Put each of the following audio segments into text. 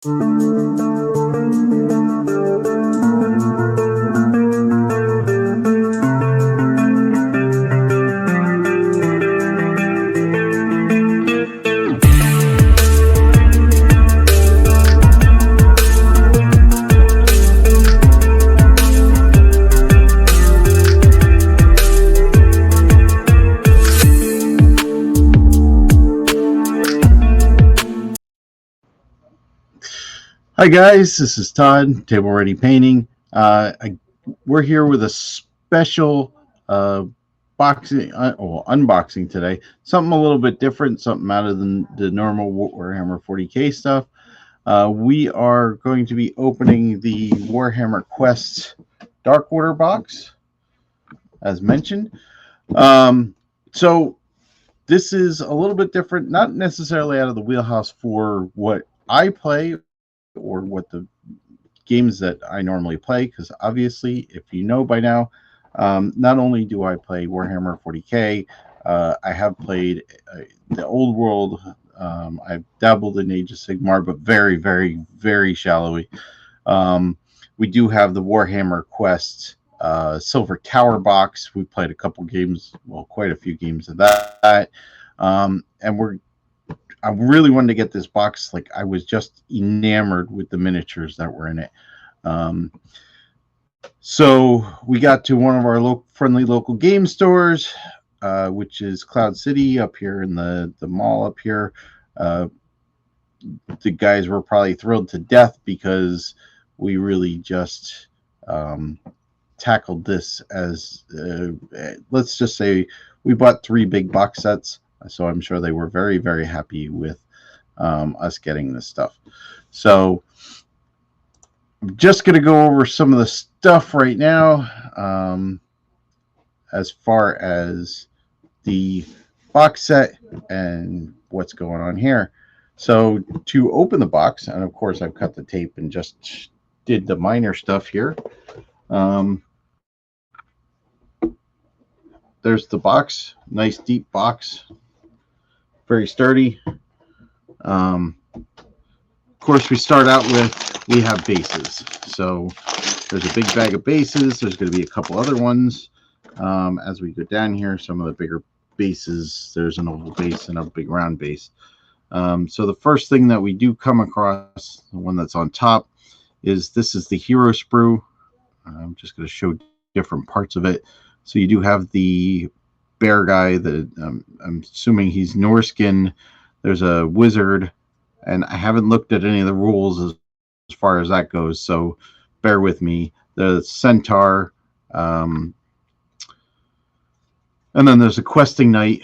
Hi guys, this is Todd, Table Ready Painting. We're here with a special unboxing today. Something a little bit different, something out of the normal Warhammer 40k stuff. We are going to be opening the Warhammer Quest Dark Order box, as mentioned. So this is a little bit different, not necessarily out of the wheelhouse for what I play or what the games that I normally play, because obviously, if you know by now, not only do I play Warhammer 40k, I have played the old world. I've dabbled in Age of Sigmar, but very, very, very shallowly. We do have the Warhammer Quest Silver Tower box. We played a couple games, well, quite a few games of that, and I really wanted to get this box. Like, I was just enamored with the miniatures that were in it. So we got to one of our friendly local game stores, which is Cloud City up here in the mall up here. The guys were probably thrilled to death because we really just tackled this as, let's just say we bought 3 big box sets. So I'm sure they were very, very happy with us getting this stuff. So I'm just going to go over some of the stuff right now as far as the box set and what's going on here. So to open the box, and of course I've cut the tape and just did the minor stuff here. There's the box, nice deep box. Very sturdy. Of course, we start out with, we have bases. So there's a big bag of bases. There's going to be a couple other ones as we go down here. Some of the bigger bases, there's an oval base and a big round base. So the first thing that we do come across, the one that's on top, is this is the hero sprue. I'm just going to show different parts of it. So you do have the bear guy that I'm assuming he's Norskin. There's a wizard, and I haven't looked at any of the rules as far as that goes, so bear with me. The centaur, and then there's a questing knight,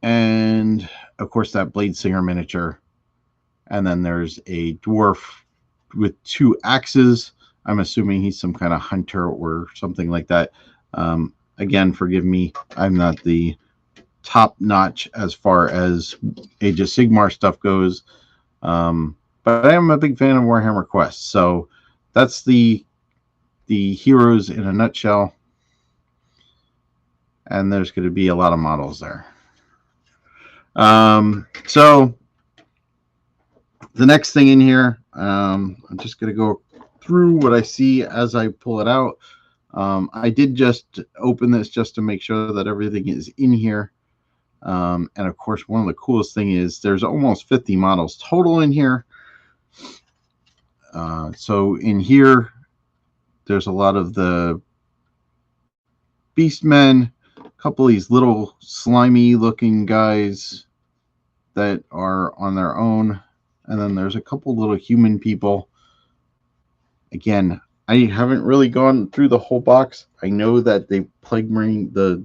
and of course that blade singer miniature, and then there's a dwarf with 2 axes. I'm assuming he's some kind of hunter or something like that. Again, forgive me, I'm not the top notch as far as Age of Sigmar stuff goes, but I am a big fan of Warhammer Quest. So that's the heroes in a nutshell, and there's going to be a lot of models there. So the next thing in here, I'm just going to go through what I see as I pull it out. I did just open this just to make sure that everything is in here. And of course, one of the coolest thing is there's almost 50 models total in here. So in here, there's a lot of the Beastmen, a couple of these little slimy looking guys that are on their own. And then there's a couple little human people. Again, I haven't really gone through the whole box. I know that the Plague Marine, the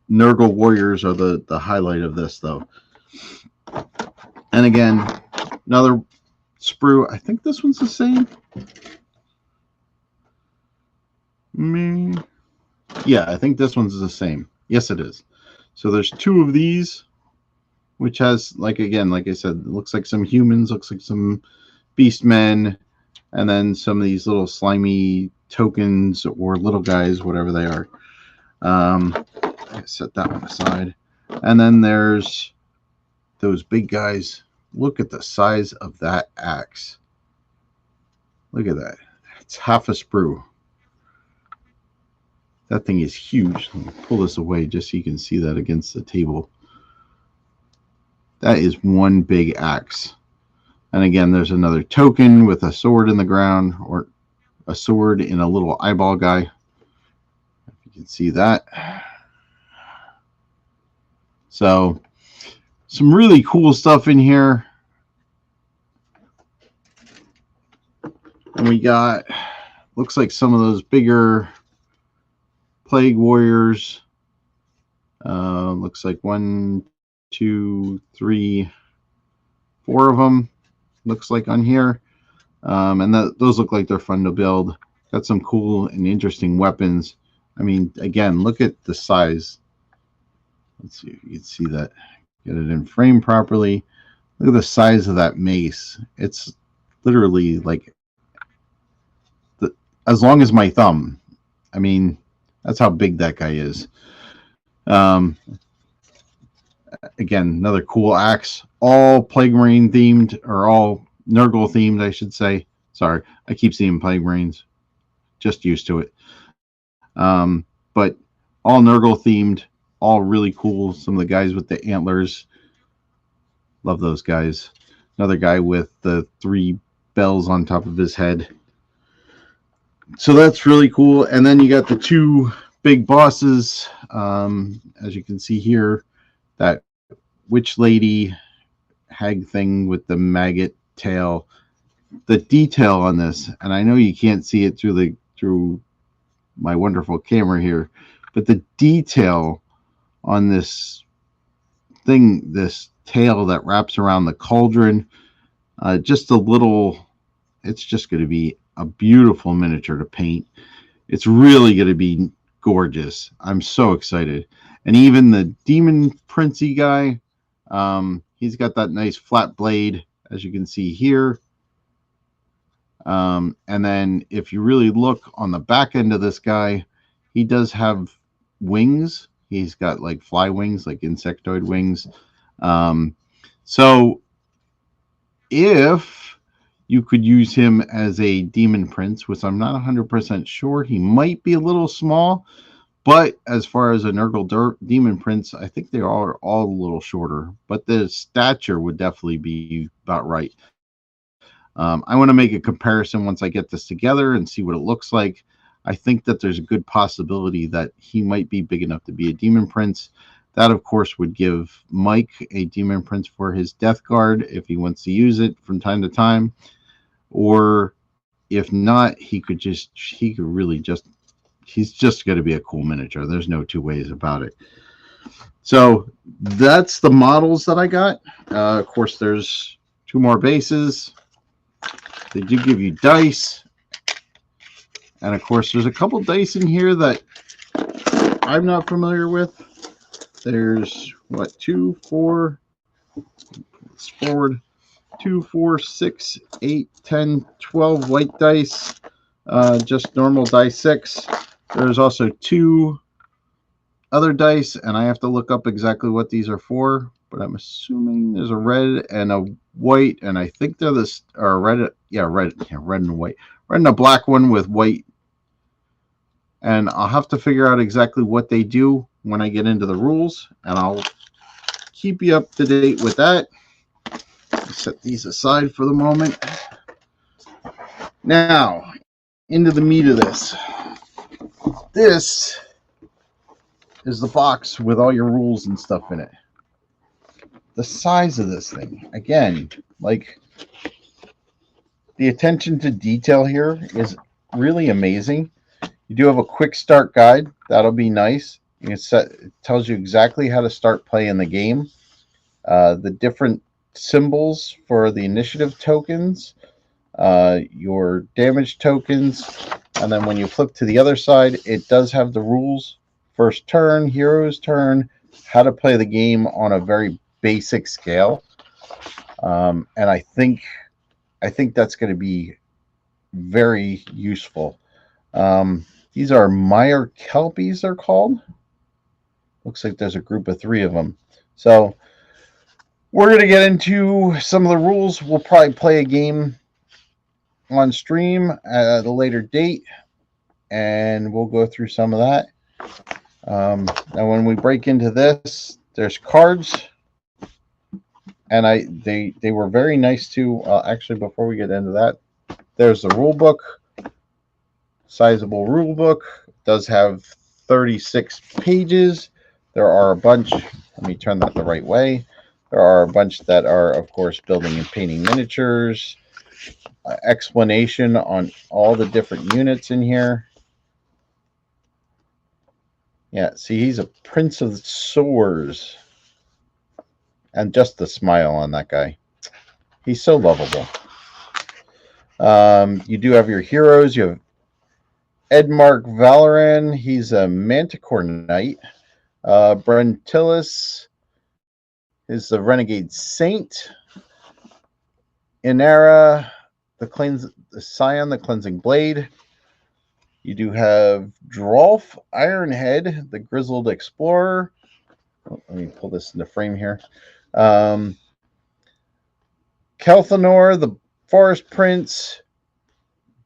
Nurgle Warriors are the highlight of this, though. And again, another sprue. I think this one's the same. Yeah, I think this one's the same. Yes, it is. So there's 2 of these, which has, like, again, like I said, it looks like some humans, looks like some beastmen, and then some of these little slimy tokens or little guys, whatever they are. I set that one aside. And then there's those big guys look at the size of that axe. Look at that. It's half a sprue. That thing is huge. Let me pull this away just so you can see that against the table. That is one big axe. And again, there's another token with a sword in the ground, or a sword in a little eyeball guy. If you can see that. So, some really cool stuff in here. And we got, looks like some of those bigger plague warriors. Looks like 1, 2, 3, 4 of them. Looks like on here. And those look like they're fun to build. Got some cool and interesting weapons. I mean, again, look at the size. Let's see if you can see that. Get it in frame properly. Look at the size of that mace. It's literally like as long as my thumb. I mean, that's how big that guy is. Again, another cool axe. All Plague Marine themed, or all Nurgle themed, I should say. Sorry, I keep seeing Plague Marines. Just used to it. But all Nurgle themed, all really cool. Some of the guys with the antlers. Love those guys. Another guy with the 3 bells on top of his head. So that's really cool. And then you got the 2 big bosses. As you can see here, that witch lady hag thing with the maggot tail. The detail on this, and I know you can't see it through my wonderful camera here, but the detail on this thing, this tail that wraps around the cauldron, just a little, it's just going to be a beautiful miniature to paint. It's really going to be gorgeous. I'm so excited. And even the demon princey guy, he's got that nice flat blade, as you can see here. And then if you really look on the back end of this guy, he does have wings. He's got like fly wings, like insectoid wings. So if you could use him as a demon prince, which I'm not 100% sure, he might be a little small, but as far as a Nurgle demon prince, I think they are all a little shorter, but the stature would definitely be about right. I want to make a comparison once I get this together and see what it looks like. I think that there's a good possibility that he might be big enough to be a demon prince. That, of course, would give Mike a demon prince for his death guard if he wants to use it from time to time. Or if not, he's just going to be a cool miniature. There's no 2 ways about it. So that's the models that I got. Of course, there's 2 more bases. They do give you dice. And of course, there's a couple dice in here that I'm not familiar with. There's what, 2, 4, let's forward, 2, 4, 6, 8, 10, 12 white dice, just normal dice 6. There's also 2 other dice, and I have to look up exactly what these are for, but I'm assuming there's a red and a white, and I think they're this, or red, red and white, red and a black one with white. And I'll have to figure out exactly what they do when I get into the rules, and I'll keep you up to date with that. I'll set these aside for the moment. Now, into the meat of this. This is the box with all your rules and stuff in it. The size of this thing, again, like the attention to detail here is really amazing. You do have a quick start guide. That'll be nice. It tells you exactly how to start playing the game. The different symbols for the initiative tokens, your damage tokens, and then when you flip to the other side, it does have the rules. First turn, hero's turn, how to play the game on a very basic scale. And I think that's going to be very useful. These are Meyer Kelpies, they're called. Looks like there's a group of 3 of them. So We're going to get into some of the rules. We'll probably play a game on stream at a later date, and we'll go through some of that. Now, when we break into this, there's cards, and they were very nice too. Actually, before we get into that, there's the rule book, sizable rule book. It does have 36 pages. There are a bunch. Let me turn that the right way. There are a bunch that are, of course, building and painting miniatures. Explanation on all the different units in here. Yeah, see, he's a Prince of Swords. And just the smile on that guy. He's so lovable. You do have your heroes. You have Edmark Valoran. He's a Manticore Knight. Brentillis is the Renegade Saint. Inara, the Scion, the Cleansing Blade. You do have Drolf Ironhead, the Grizzled Explorer. Oh, let me pull this into frame here. Kelthanor, the Forest Prince.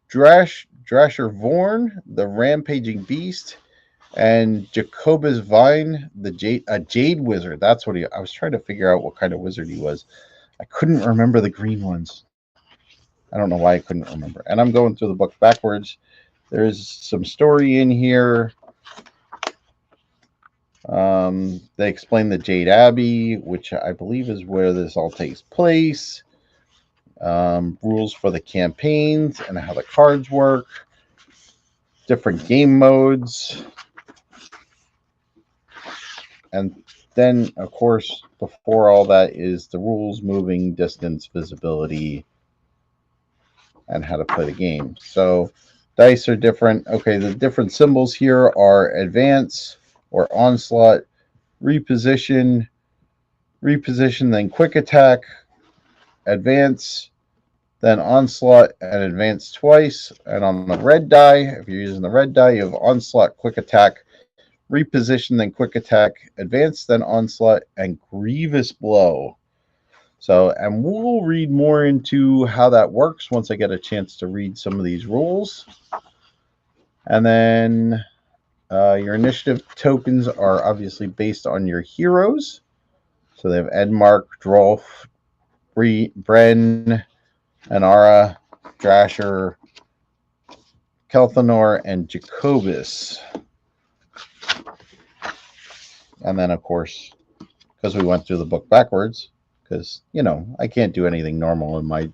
Drasher Vorn, the Rampaging Beast. And Jacobus Vine, the Jade Wizard. That's what I was trying to figure out what kind of wizard he was. I couldn't remember the green ones. I don't know why I couldn't remember. And I'm going through the book backwards. There's some story in here. They explain the Jade Abbey, which I believe is where this all takes place. Rules for the campaigns and how the cards work. Different game modes. And then, of course, before all that is the rules, moving, distance, visibility, and how to play the game. So dice are different. Okay, the different symbols here are advance or onslaught, reposition, then quick attack, advance, then onslaught, and advance twice. And on the red die, if you're using the red die, you have onslaught, quick attack, reposition, then quick attack, advance, then onslaught, and grievous blow. So, and we'll read more into how that works once I get a chance to read some of these rules. And then your initiative tokens are obviously based on your heroes. So they have Edmark, Drolf, Bren, Inara, Drasher, Kelthanor, and Jacobus. And then, of course, because we went through the book backwards, because, you know, I can't do anything normal in my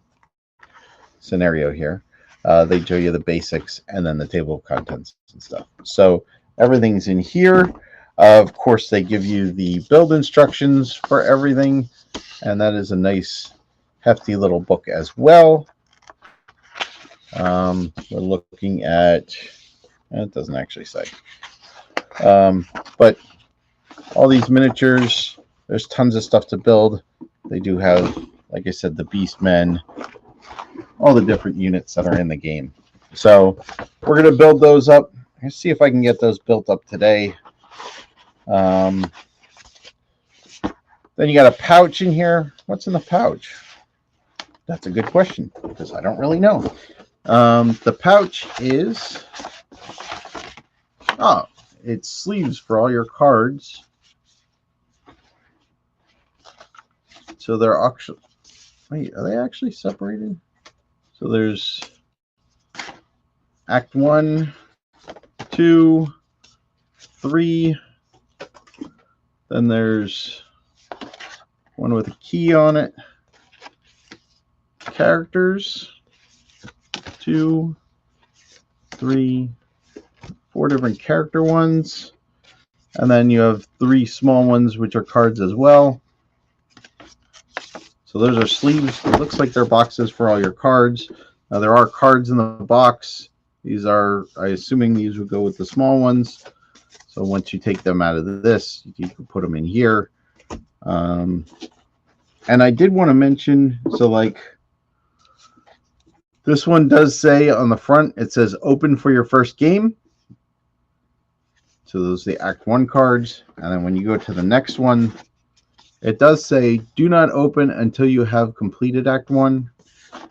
scenario here. They show you the basics and then the table of contents and stuff. So everything's in here. Of course, they give you the build instructions for everything, and that is a nice, hefty little book as well. We're looking at, it doesn't actually say, but all these miniatures, there's tons of stuff to build. They do have, like I said, the Beastmen, all the different units that are in the game. So we're going to build those up. Let's see if I can get those built up today. Then you got a pouch in here. What's in the pouch? That's a good question because I don't really know. The pouch is, it's sleeves for all your cards. So they're actually, wait, are they actually separated? So there's Act 1, 2, 3. Then there's one with a key on it. Characters. 2, 3, 4 different character ones. And then you have 3 small ones, which are cards as well. So those are sleeves. It looks like they're boxes for all your cards. Now there are cards in the box. These are, I assuming these would go with the small ones. So once you take them out of this, you can put them in here. And I did want to mention, so like this one does say on the front, it says open for your first game. So those are the Act 1 cards. And then when you go to the next one, It does say, do not open until you have completed Act 1.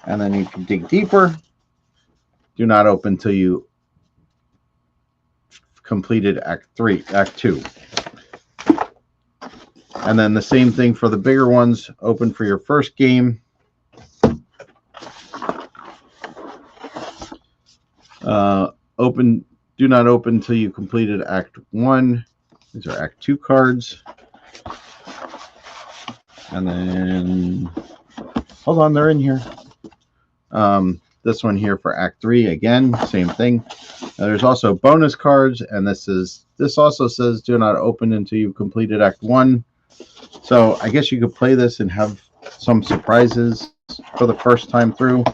And then you can dig deeper. Do not open until you completed Act 2. And then the same thing for the bigger ones. Open for your first game. Do not open until you completed Act 1. These are Act 2 cards. And then, hold on, they're in here. This one here for Act 3, again, same thing. Now, there's also bonus cards, and this also says do not open until you've completed Act 1. So I guess you could play this and have some surprises for the first time through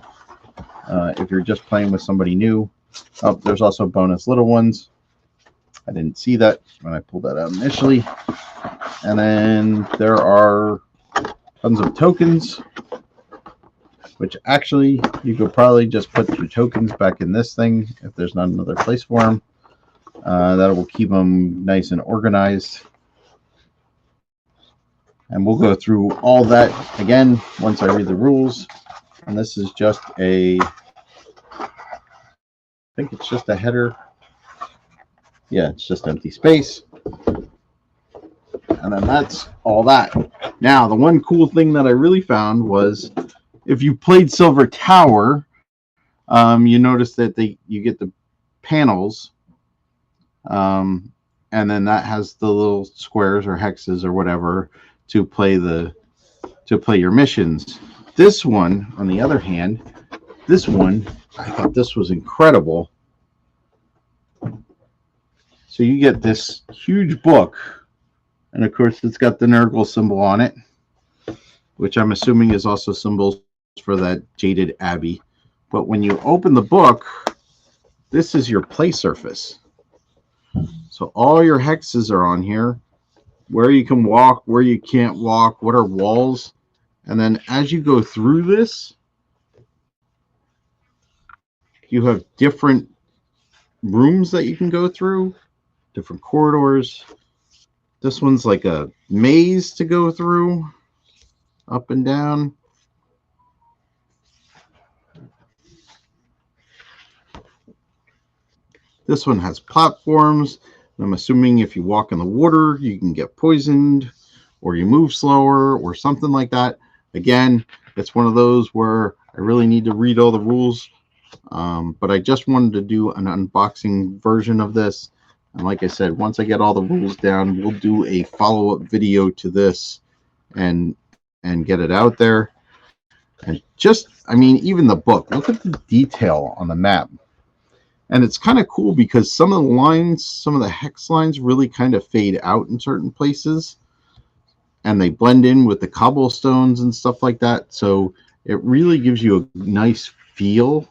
if you're just playing with somebody new. Oh, there's also bonus little ones. I didn't see that when I pulled that out initially. And then there are tons of tokens, which actually you could probably just put your tokens back in this thing if there's not another place for them. That will keep them nice and organized. And we'll go through all that again once I read the rules. And this is just I think it's just a header. Yeah, it's just empty space. And then that's all that. Now, the one cool thing that I really found was if you played Silver Tower, you notice that you get the panels, and then that has the little squares or hexes or whatever to play your missions. This one, on the other hand, I thought this was incredible. So you get this huge book, and of course it's got the Nurgle symbol on it, which I'm assuming is also symbols for that jaded abbey. But when you open the book, this is your play surface. So all your hexes are on here, where you can walk, where you can't walk, what are walls. And then as you go through this, you have different rooms that you can go through, different corridors. This one's like a maze to go through, up and down. This one has platforms. I'm assuming if you walk in the water, you can get poisoned, or you move slower, or something like that. Again, it's one of those where I really need to read all the rules. But I just wanted to do an unboxing version of this. And like I said, once I get all the rules down, we'll do a follow-up video to this and get it out there. And just, I mean, even the book, look at the detail on the map. And it's kind of cool because some of the lines, some of the hex lines really kind of fade out in certain places. And they blend in with the cobblestones and stuff like that. So it really gives you a nice feel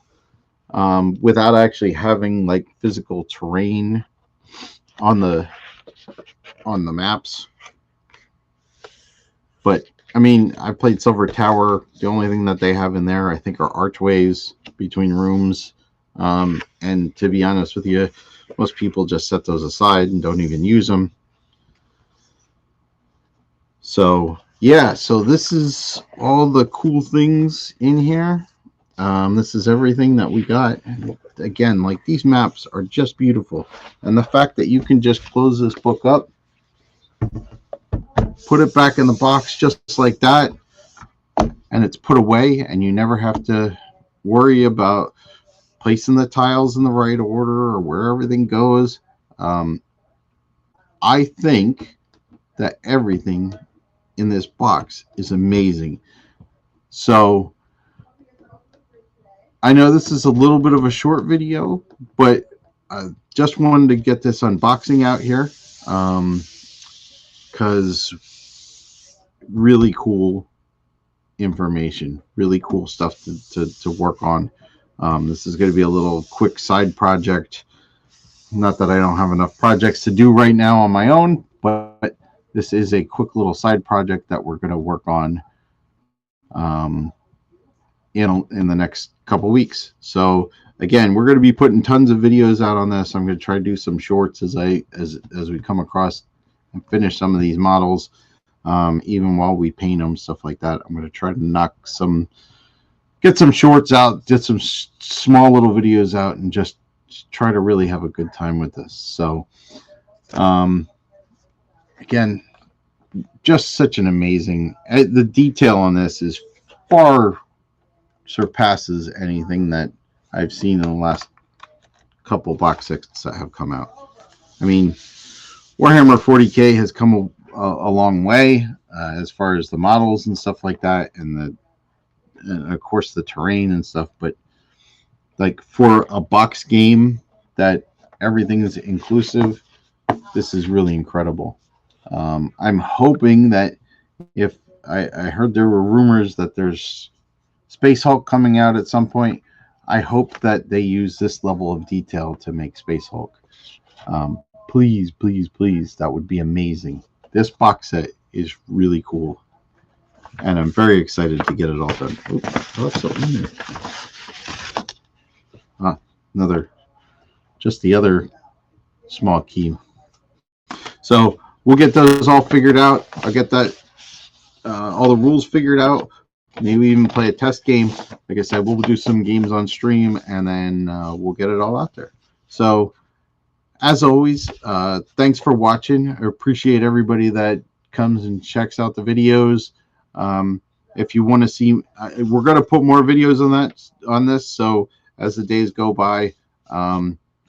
without actually having like physical terrain on the maps. But I mean, I played Silver Tower. The only thing that they have in there, I think, are archways between rooms. And to be honest with you, most people just set those aside and don't even use them. So yeah, so this is all the cool things in here. This is everything that we got. And again, like, these maps are just beautiful. And the fact that you can just close this book up, put it back in the box just like that, and it's put away, and you never have to worry about placing the tiles in the right order or where everything goes. I think that everything in this box is amazing. So I know this is a little bit of a short video, but I just wanted to get this unboxing out here because really cool information, really cool stuff to work on. This is going to be a little quick side project. Not that I don't have enough projects to do right now on my own, but this is a quick little side project that we're going to work on in the next couple weeks. So again, we're going to be putting tons of videos out on this. I'm going to try to do some shorts as we come across and finish some of these models. even while we paint them, stuff like that. I'm going to try to get some shorts out, get some small little videos out, and just try to really have a good time with this. So, again, just such an amazing, the detail on this is far surpasses anything that I've seen in the last couple box sets that have come out. I mean, Warhammer 40K has come a long way as far as the models and stuff like that, and of course the terrain and stuff. But like for a box game that everything is inclusive, this is really incredible. I'm hoping that if I heard there were rumors that there's Space Hulk coming out at some point, I hope that they use this level of detail to make Space Hulk. Please, please, please, that would be amazing. This box set is really cool, and I'm very excited to get it all done. Oh, I left something in there. Just the other small key. So we'll get those all figured out. I'll get that all the rules figured out. Maybe even play a test game. Like I said, we'll do some games on stream, and then we'll get it all out there. So, as always, thanks for watching. I appreciate everybody that comes and checks out the videos. If you want to see, we're going to put more videos on this. So as the days go by,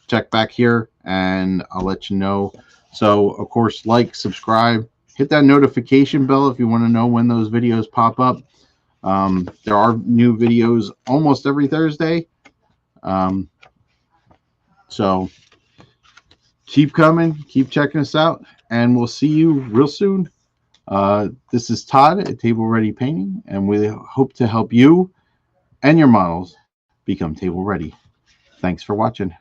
check back here, and I'll let you know. So, of course, like, subscribe, hit that notification bell if you want to know when those videos pop up. There are new videos almost every Thursday. So keep coming, keep checking us out, and we'll see you real soon. This is Todd at Table Ready Painting, and we hope to help you and your models become table ready. Thanks for watching.